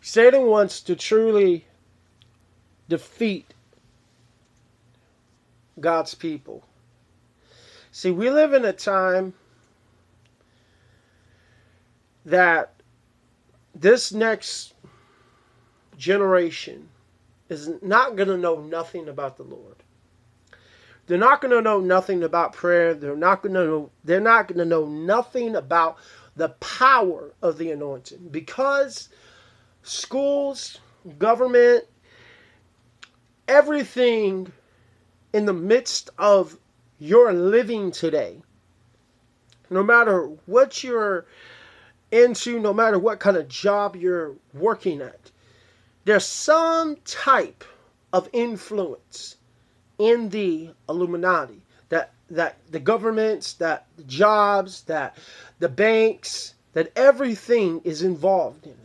Satan wants to truly defeat God's people. See, we live in a time that this next generation is not going to know nothing about the Lord. They're not going to know nothing about prayer. They're not going to know nothing about the power of the anointing, because schools, government, everything in the midst of your living today, no matter what you're into, no matter what kind of job you're working at, there's some type of influence in the Illuminati, that the governments, that the jobs, that the banks, that everything is involved in it.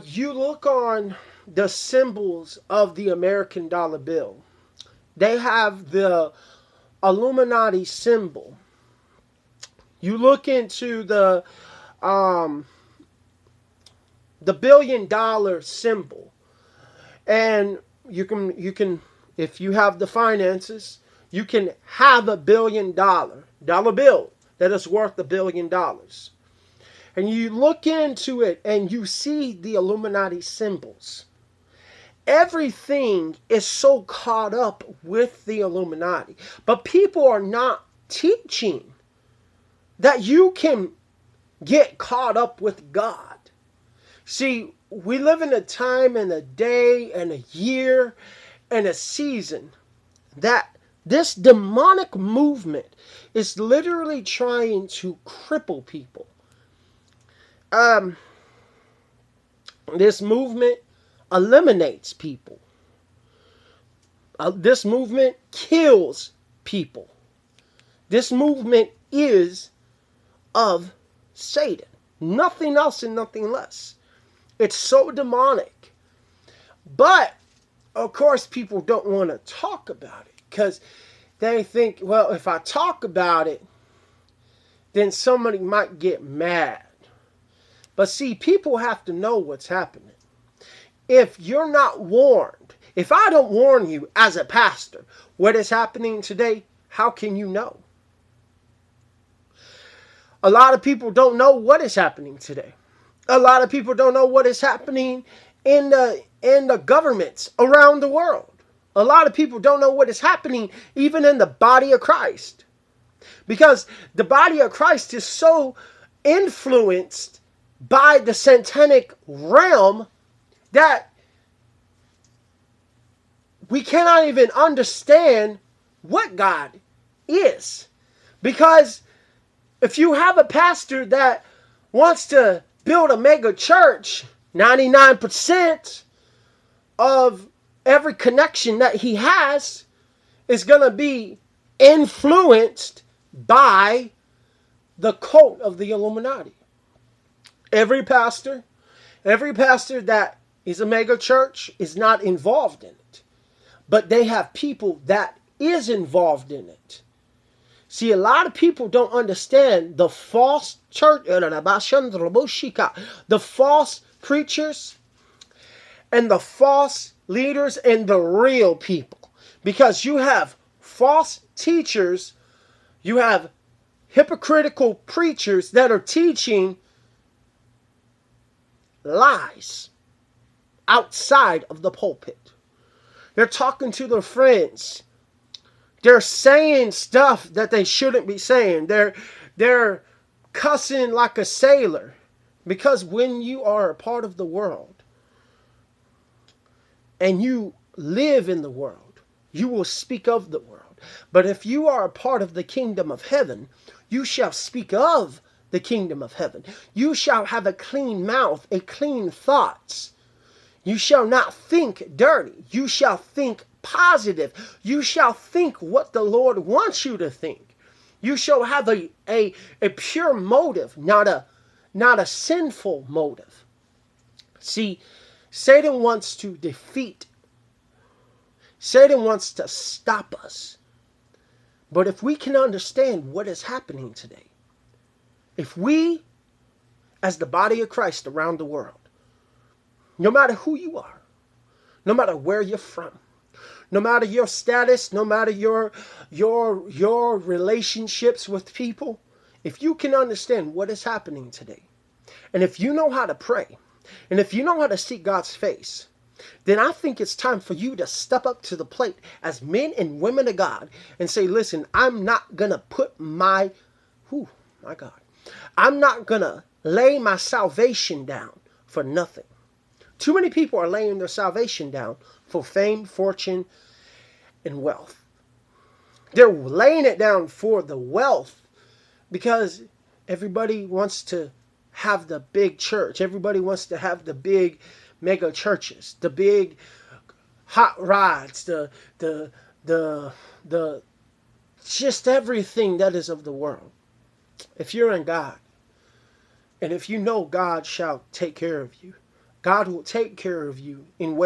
You look on the symbols of the American dollar bill. They have the Illuminati symbol. You look into the $1 billion symbol, and you can, if you have the finances, you can have a $1 billion bill that is worth $1 billion. And you look into it and you see the Illuminati symbols. Everything is so caught up with the Illuminati. But people are not teaching that you can get caught up with God. See, we live in a time and a day and a year and a season that this demonic movement is literally trying to cripple people. This movement eliminates people. This movement kills people. This movement is of Satan. Nothing else and nothing less. It's so demonic. But, of course, people don't want to talk about it because they think, well, if I talk about it, then somebody might get mad. But see, people have to know what's happening. If you're not warned, if I don't warn you as a pastor what is happening today, how can you know? A lot of people don't know what is happening today. A lot of people don't know what is happening in the governments around the world. A lot of people don't know what is happening even in the body of Christ. Because the body of Christ is so influenced by the satanic realm that we cannot even understand what God is. Because if you have a pastor that wants to build a mega church, 99% of every connection that he has is going to be influenced by the cult of the Illuminati. Every pastor that is a mega church is not involved in it. But they have people that is involved in it. See, a lot of people don't understand the false church, the false preachers, and the false leaders, and the real people. Because you have false teachers, you have hypocritical preachers that are teaching lies outside of the pulpit. They're talking to their friends. They're saying stuff that they shouldn't be saying. They're cussing like a sailor. Because when you are a part of the world and you live in the world, you will speak of the world. But if you are a part of the kingdom of heaven, you shall speak of the kingdom of heaven. You shall have a clean mouth, a clean thoughts. You shall not think dirty. You shall think positive. You shall think what the Lord wants you to think. You shall have a pure motive, not a sinful motive. See, Satan wants to defeat. Satan wants to stop us. But if we can understand what is happening today, if we, as the body of Christ around the world, No matter who you are, no matter where you're from, no matter your status, no matter your relationships with people, if you can understand what is happening today, and if you know how to pray, and if you know how to seek God's face, then I think it's time for you to step up to the plate as men and women of God and say, listen, I'm not going to put my God, I'm not going to lay my salvation down for nothing. Too many people are laying their salvation down for fame, fortune, and wealth. They're laying it down for the wealth because everybody wants to have the big church. Everybody wants to have the big mega churches, the big hot rods, the just everything that is of the world. If you're in God, and if you know God shall take care of you, God will take care of you in ways